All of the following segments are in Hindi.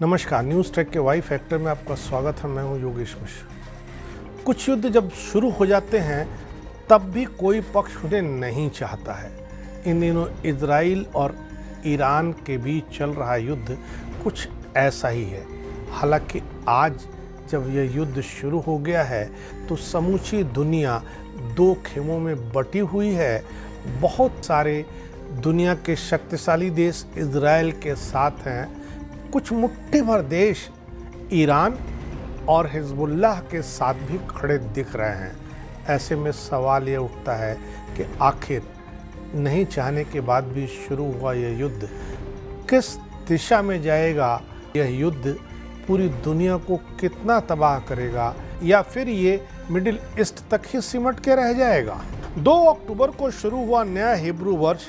नमस्कार, न्यूज़ ट्रैक के वाई फैक्टर में आपका स्वागत है। मैं हूं योगेश मिश्र। कुछ युद्ध जब शुरू हो जाते हैं तब भी कोई पक्ष उन्हें नहीं चाहता है। इन दिनों इजराइल और ईरान के बीच चल रहा युद्ध कुछ ऐसा ही है। हालांकि आज जब यह युद्ध शुरू हो गया है तो समूची दुनिया दो खेमों में बटी हुई है। बहुत सारे दुनिया के शक्तिशाली देश इजराइल के साथ हैं, कुछ मुट्ठी भर देश ईरान और हिजबुल्लाह के साथ भी खड़े दिख रहे हैं। ऐसे में सवाल ये उठता है कि आखिर नहीं चाहने के बाद भी शुरू हुआ यह युद्ध किस दिशा में जाएगा। यह युद्ध पूरी दुनिया को कितना तबाह करेगा या फिर ये मिडिल ईस्ट तक ही सिमट के रह जाएगा। 2 अक्टूबर को शुरू हुआ नया हिब्रू वर्ष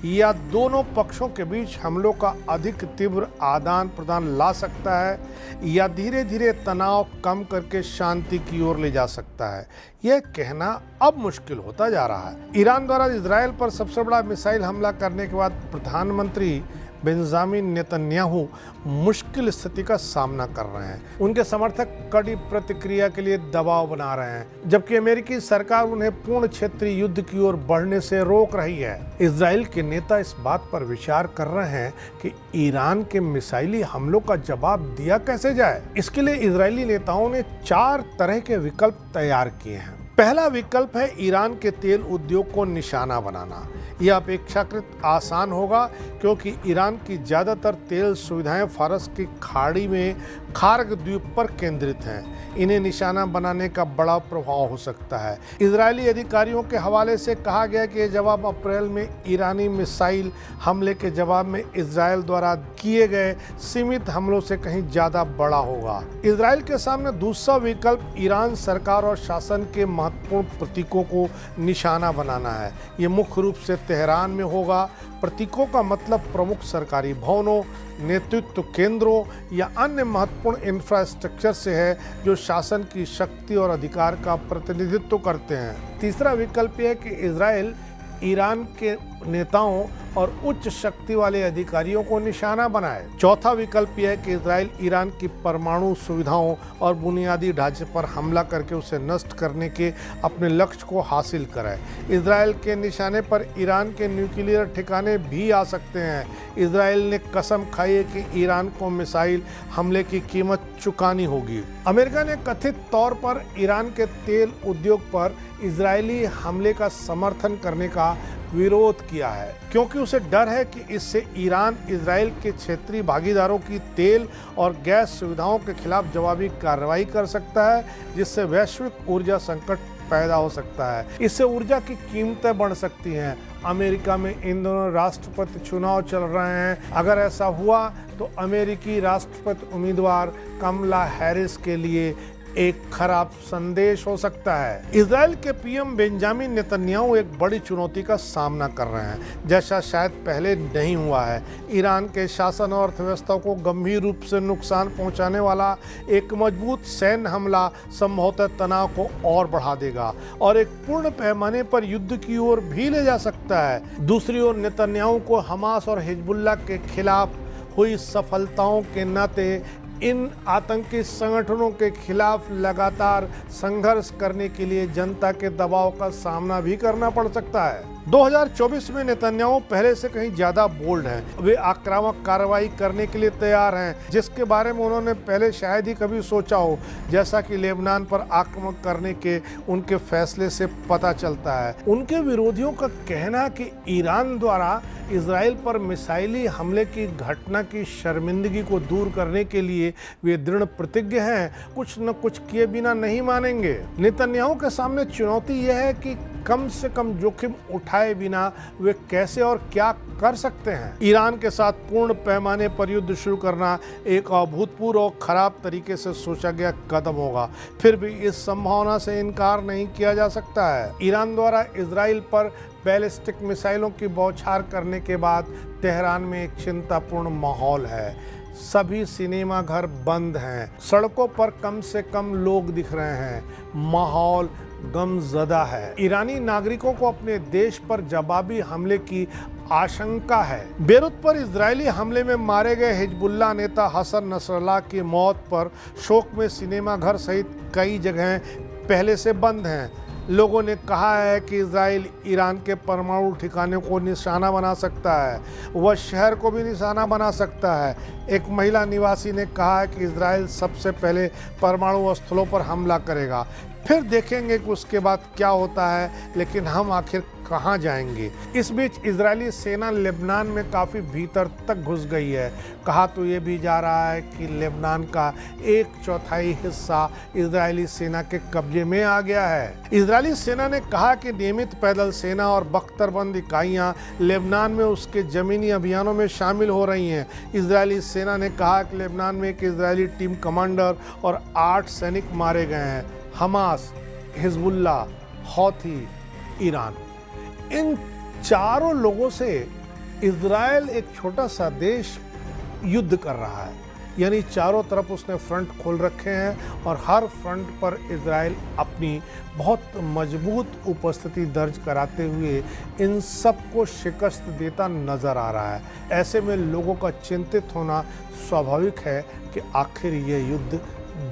या दोनों पक्षों के बीच हमलों का अधिक तीव्र आदान प्रदान ला सकता है या धीरे धीरे तनाव कम करके शांति की ओर ले जा सकता है, यह कहना अब मुश्किल होता जा रहा है। ईरान द्वारा इजराइल पर सबसे बड़ा मिसाइल हमला करने के बाद प्रधानमंत्री बेंजामिन नेतन्याहू मुश्किल स्थिति का सामना कर रहे हैं। उनके समर्थक कड़ी प्रतिक्रिया के लिए दबाव बना रहे हैं, जबकि अमेरिकी सरकार उन्हें पूर्ण क्षेत्रीय युद्ध की ओर बढ़ने से रोक रही है। इजराइल के नेता इस बात पर विचार कर रहे हैं कि ईरान के मिसाइली हमलों का जवाब दिया कैसे जाए। इसके लिए इजरायली नेताओं ने 4 तरह के विकल्प तैयार किए हैं। पहला विकल्प है ईरान के तेल उद्योग को निशाना बनाना। यह अपेक्षाकृत आसान होगा क्योंकि ईरान की ज़्यादातर तेल सुविधाएं फारस की खाड़ी में खार्ग द्वीप पर केंद्रित हैं। इन्हें निशाना बनाने का बड़ा प्रभाव हो सकता है। इजरायली अधिकारियों के हवाले से कहा गया कि यह जवाब अप्रैल में ईरानी मिसाइल हमले के जवाब में इजराइल द्वारा किए गए सीमित हमलों से कहीं ज़्यादा बड़ा होगा। इजराइल के सामने दूसरा विकल्प ईरान सरकार और शासन के महत्वपूर्ण प्रतीकों को निशाना बनाना है। ये मुख्य रूप से तेहरान में होगा। प्रतीकों का मतलब प्रमुख सरकारी भवनों, नेतृत्व केंद्रों या अन्य महत्वपूर्ण इंफ्रास्ट्रक्चर से है जो शासन की शक्ति और अधिकार का प्रतिनिधित्व करते हैं। तीसरा विकल्प यह है कि इजराइल ईरान के नेताओं और उच्च शक्ति वाले अधिकारियों को निशाना बनाए। चौथा विकल्प यह है कि इजराइल ईरान की परमाणु सुविधाओं और बुनियादी ढांचे पर हमला करके उसे नष्ट करने के अपने लक्ष्य को हासिल करे। इजराइल के निशाने पर ईरान के न्यूक्लियर ठिकाने भी आ सकते हैं। इजराइल ने कसम खाई है कि ईरान को मिसाइल हमले की कीमत चुकानी होगी। अमेरिका ने कथित तौर पर ईरान के तेल उद्योग पर इजरायली हमले का समर्थन करने का विरोध किया है, क्योंकि उसे डर है कि इससे ईरान इजराइल के क्षेत्रीय भागीदारों की तेल और गैस सुविधाओं के खिलाफ जवाबी कार्रवाई कर सकता है, जिससे वैश्विक ऊर्जा संकट पैदा हो सकता है। इससे ऊर्जा की कीमतें बढ़ सकती हैं। अमेरिका में इन दोनों राष्ट्रपति चुनाव चल रहे हैं। अगर ऐसा हुआ तो अमेरिकी राष्ट्रपति उम्मीदवार कमला हैरिस के लिए एक खराब संदेश हो सकता है। इजराइल के पीएम बेंजामिन नेतन्याहू एक बड़ी चुनौती का सामना कर रहे हैं, जैसा शायद पहले नहीं हुआ है। ईरान के शासन और अर्थव्यवस्था को गंभीर रूप से नुकसान पहुंचाने वाला एक मजबूत सैन्य हमला संभवतः तनाव को और बढ़ा देगा और एक पूर्ण पैमाने पर युद्ध की ओर भी ले जा सकता है। दूसरी ओर नेतन्याहू को हमास और हिजबुल्लाह के खिलाफ हुई सफलताओं के नाते इन आतंकी संगठनों के खिलाफ लगातार संघर्ष करने के लिए जनता के दबाव का सामना भी करना पड़ सकता है। 2024 में नेतन्याहू पहले से कहीं ज्यादा बोल्ड हैं। वे आक्रामक कार्रवाई करने के लिए तैयार हैं, जिसके बारे में उन्होंने पहले शायद ही कभी सोचा हो, जैसा कि लेबनान पर आक्रमण करने के उनके फैसले से पता चलता है। उनके विरोधियों का कहना कि ईरान द्वारा इजराइल पर मिसाइली हमले की घटना की शर्मिंदगी को दूर करने के लिए वे दृढ़ प्रतिज्ञ हैं, कुछ न कुछ किए बिना नहीं मानेंगे। नेतन्याहू के सामने चुनौती यह है कि कम से कम जोखिम उठाए बिना वे कैसे और क्या कर सकते हैं। ईरान के साथ पूर्ण पैमाने पर युद्ध शुरू करना एक अभूतपूर्व और खराब तरीके से सोचा गया कदम होगा, फिर भी इस संभावना से इनकार नहीं किया जा सकता है। ईरान द्वारा इजराइल पर बैलिस्टिक मिसाइलों की बौछार करने के बाद तेहरान में एक चिंतापूर्ण माहौल है। सभी सिनेमा घर बंद हैं, सड़कों पर कम से कम लोग दिख रहे हैं। माहौल गमज़दा है। ईरानी नागरिकों को अपने देश पर जवाबी हमले की आशंका है। बेरूत पर इजरायली हमले में मारे गए हिजबुल्लाह नेता हसन नसरल्लाह की मौत पर शोक में सिनेमाघर सहित कई जगहें पहले से बंद हैं। लोगों ने कहा है कि इजराइल ईरान के परमाणु ठिकाने को निशाना बना सकता है, वह शहर को भी निशाना बना सकता है। एक महिला निवासी ने कहा है कि इजराइल सबसे पहले परमाणु स्थलों पर हमला करेगा, फिर देखेंगे कि उसके बाद क्या होता है, लेकिन हम आखिर कहां जाएंगे। इस बीच इजरायली सेना लेबनान में काफ़ी भीतर तक घुस गई है। कहा तो ये भी जा रहा है कि लेबनान का 1/4 हिस्सा इजरायली सेना के कब्जे में आ गया है। इजरायली सेना ने कहा कि नियमित पैदल सेना और बख्तरबंद इकाइयाँ लेबनान में उसके ज़मीनी अभियानों में शामिल हो रही हैं। इजरायली सेना ने कहा कि लेबनान में एक इजरायली टीम कमांडर और 8 सैनिक मारे गए हैं। हमास, हिजबुल्लाह, हौथी, ईरान, इन चारों लोगों से इजराइल एक छोटा सा देश युद्ध कर रहा है। यानी चारों तरफ उसने फ्रंट खोल रखे हैं और हर फ्रंट पर इजराइल अपनी बहुत मजबूत उपस्थिति दर्ज कराते हुए इन सबको शिकस्त देता नजर आ रहा है। ऐसे में लोगों का चिंतित होना स्वाभाविक है कि आखिर यह युद्ध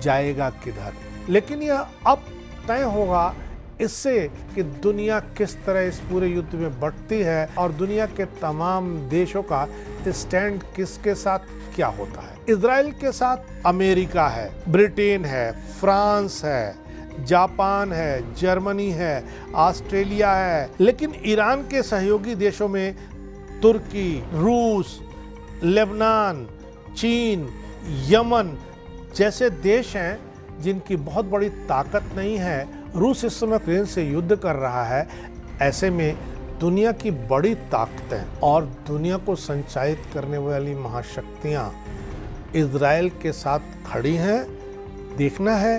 जाएगा किधर। लेकिन यह अब तय होगा इससे कि दुनिया किस तरह इस पूरे युद्ध में बढ़ती है और दुनिया के तमाम देशों का स्टैंड किसके साथ क्या होता है। इजराइल के साथ अमेरिका है, ब्रिटेन है, फ्रांस है, जापान है, जर्मनी है, ऑस्ट्रेलिया है। लेकिन ईरान के सहयोगी देशों में तुर्की, रूस, लेबनान, चीन, यमन जैसे देश हैं जिनकी बहुत बड़ी ताकत नहीं है। रूस इस समय यूक्रेन से युद्ध कर रहा है। ऐसे में दुनिया की बड़ी ताकतें और दुनिया को संचालित करने वाली महाशक्तियाँ इजराइल के साथ खड़ी हैं। देखना है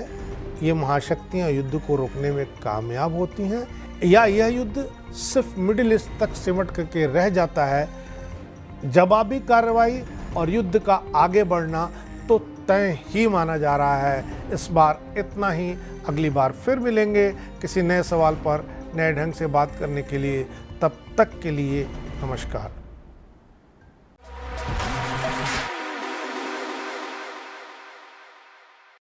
ये महाशक्तियाँ युद्ध को रोकने में कामयाब होती हैं या यह युद्ध सिर्फ मिडिल ईस्ट तक सिमट करके रह जाता है। जवाबी कार्रवाई और युद्ध का आगे बढ़ना तो तय ही माना जा रहा है। इस बार इतना ही। अगली बार फिर मिलेंगे किसी नए सवाल पर नए ढंग से बात करने के लिए। तब तक के लिए नमस्कार।